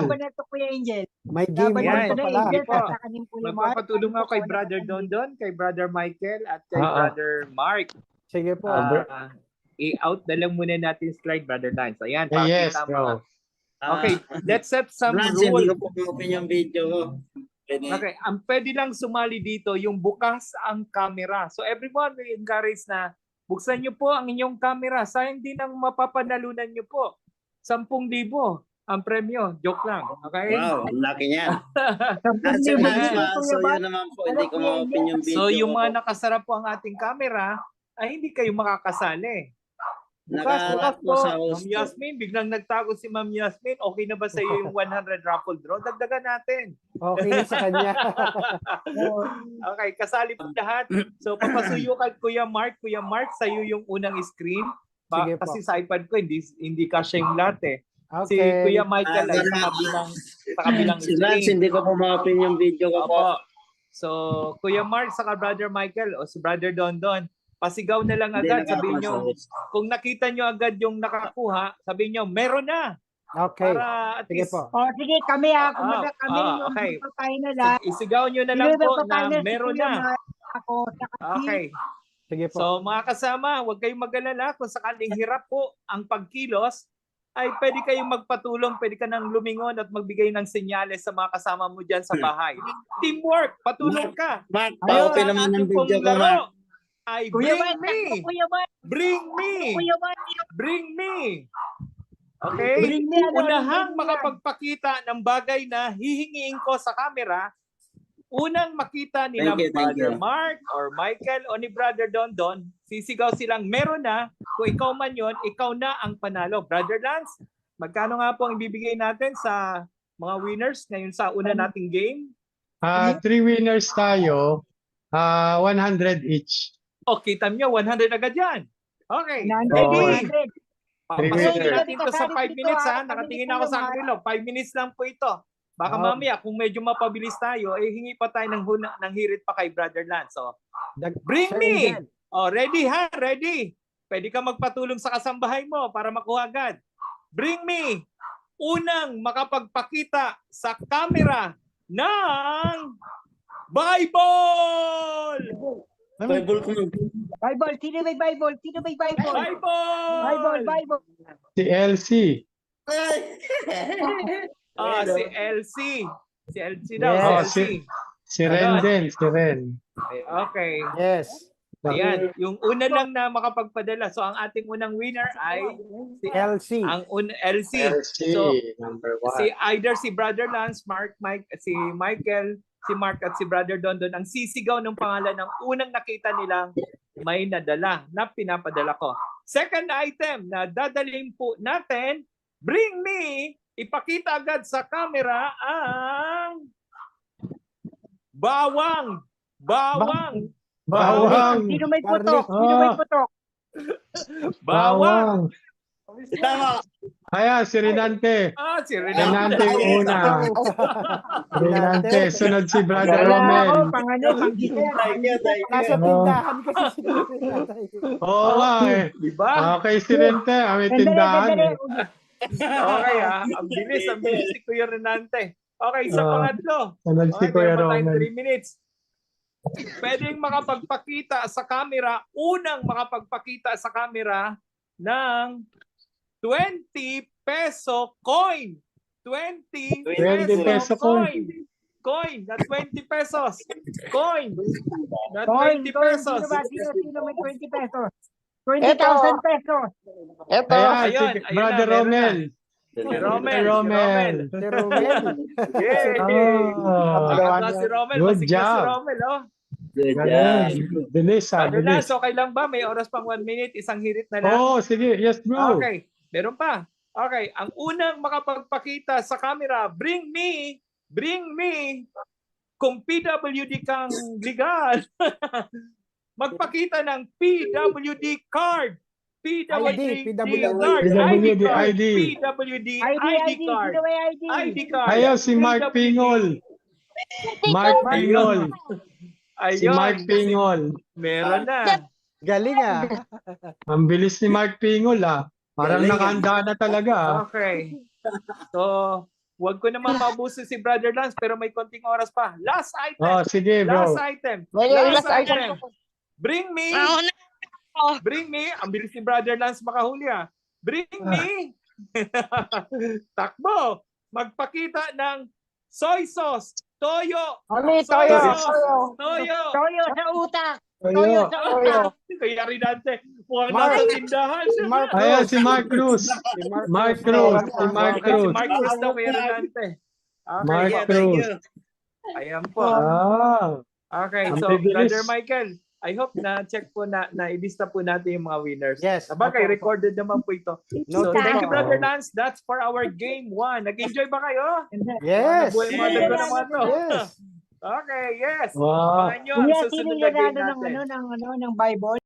Laban na to, Kuya Angel. May game Laban yan. na to na Yan. Angel. Sige po. Tatakanin po yung Magpapatulong ako kay Brother Dondon, kay Brother Michael, at kay Brother Mark. Sige po. I-out na lang muna natin slide, Brother Lance. Ayan, Yes, pakita mo. bro. Okay, let's set some Lance, hindi rules. ko po open yung video ko. Pwede. Okay, ang pwede lang sumali dito yung bukas ang camera. So everyone, we encourage na buksan nyo po ang inyong camera. Sayang din ang mapapanalunan nyo po. 10,000 ang premyo. Joke lang. Okay? Wow, ang laki niyan. Kasi So yun naman po, hindi ko ma-open yung video. So yung ko. mga nakasarap po ang ating camera, ay hindi kayo makakasali. Bukas Nakalat po, po sa Ma'am host. Yasmin, biglang nagtago si Ma'am Yasmin. Okay na ba sa iyo yung 100 raffle draw? Dagdagan natin. Okay na sa kanya. Okay, kasali po lahat. So papasuyo kay Kuya Mark. Kuya Mark, sa iyo yung unang screen. Sige po. Kasi sa iPad ko, hindi kasya yung lahat eh. Si Okay. Kuya Michael ay sa kabilang Si Lance, screen. hindi ko po ma-open yung video ko po. Opo. So, Kuya Mark saka Brother Michael o si Brother Dondon, pasigaw na lang Hindi agad. Sabihin nyo, nakapasa host. kung nakita nyo agad yung nakakuha, sabihin nyo, meron na. Okay. Para at Sige least, po. sige, kami kumaga kami. okay. Tayo na lang. isigaw nyo na lang po na meron na. Ako, Okay. Sige po. So mga kasama, huwag kayong mag-alala kung sakaling hirap po ang pagkilos, ay pwede kayong magpatulong, pwede ka nang lumingon at magbigay ng senyales sa mga kasama mo dyan sa bahay. Teamwork, patulong ka. Mark, Ayun, pa-open ang naman ng ating pong video ko, Mark. laro ay Kuya bring Mark, me, Kuya Mark, bring me, Kuya Mark. bring me. Okay? Bring me, Unahang bring me. makapagpakita ng bagay na hihingiin ko sa camera, unang makita ni Thank you, thank Brother you. Mark or Michael o ni Brother Dondon, sisigaw silang meron na. Kung ikaw man yon, ikaw na ang panalo. Brother Lance, magkano nga po ang ibibigay natin sa mga winners ngayon sa una nating game? 3 winners tayo. 100 each. O, kita nyo, 100 agad yan. Okay. Okay. Ready? Three Pasukin winners. natin to sa 5 minutes ha. Nakatingin ako sa relo. 5 minutes lang po ito. Baka mamaya kung medyo mapabilis tayo, eh hingi pa tayo ng hirit pa kay Brother Lance. So, bring me! Oh, ready ha? Ready? Pwede ka magpatulong sa kasambahay mo para makuha agad. Bring me! Unang makapagpakita sa camera ng Bible! Bible ko mag- Bible, sino may Bible? Sino may Bible? Bible! Bible. Si LC. Si LC. Si LC daw. Yes. Si LC. Si Ren din. Si Ren. Okay. Yes. Ayan. Yung una lang na makapagpadala. So, ang ating unang winner ay si LC. ang LC. LC. So, Number either si Brother Lance, si Michael, si Mark at si Brother Dondon ang sisigaw ng pangalan ng unang nakita nilang may nadala na pinapadala ko. Second item na dadalhin po natin, bring me, ipakita agad sa camera ang bawang. Bawang. Bawang. Sino may putok? Sino may putok? Bawang. Tama. Ayan, si Renante. Si Renante Renante. yung una. Renante. Sunod si Brother Wala Romel. ako, pangano, pang-gitter. Nasa tindahan kasi. Oo nga eh. Diba? Okay, si Rente. May tindahan eh. Okay ang bilis si Kuya Renante. Okay, sa pangatlo. Sunod si Okay, Kuya meron pa tayong Romel. 3 minutes. Pwedeng makapagpakita sa camera, unang makapagpakita sa camera ng 20 peso coin. 20 peso coin. Coin na 20 pesos. Coin na Coin, 20 coin. pesos. Sino may 20 pesos? 20,000 pesos. Ayan, si Ayun, Brother meron na. Romel. Si Romel. Romel. Si Romel. Yay! Oh, Ang si Romel. Good Masigla si job. Romel, oh. Good job. galing. Bilis ha, Ano lang, bilis. so okay lang ba? May oras pang 1 minute, isang hirit na lang. Oo, sige. Yes, bro. Okay, meron pa. Okay, ang unang makapagpakita sa camera, bring me, kung PWD kang legal, magpakita ng PWD card. PWD card. PWD ID. PWD ID card. Sino may ID? ID card. Ayaw si Mark PWD. Pingol. Mark Pingol. Si Ayun. Mark Pingol. Meron na. Galing ah. Ang bilis ni Mark Pingol ah. Parang Galing. nakahanda na talaga ah. Okay. So, Huwag ko naman mabuso si Brother Lance, pero may konting oras pa. Last item. Oh, sige, bro. Last item. Last item. Bring me. Bring me. Ang bilis ni Brother Lance makahuli ah. Bring me. Takbo. Magpakita ng soy sauce. Toyo. Oli, Soy toyo. sauce. Toyo. Toyo sa utak. Toyo. Toyo sa utak. Kaya rin natin. Mukhang Mark. nasa tindahan. Si Mark Ayan, Cruz. si Mark Cruz. Si Mark Cruz. Si Mark Okay, si Cruz. Mark Cruz daw. Kaya rin natin. Okay. Mark Thank Cruz. you. Ayan po. Ah. Okay, Ang so bibilis. Brother Michael, I hope na check po na ilista po natin yung mga winners. Yes. Sabagay, Opo, opo. recorded naman po ito. So Noted thank po. you, Brother Lance. That's for our game 1. Nag-enjoy ba kayo? Yes. Buhay mga Yes. dago naman to. Yes. Okay, yes. Wow. Abangan nyo ang Kuya, susunod sino na game nanalo natin. ng Bible?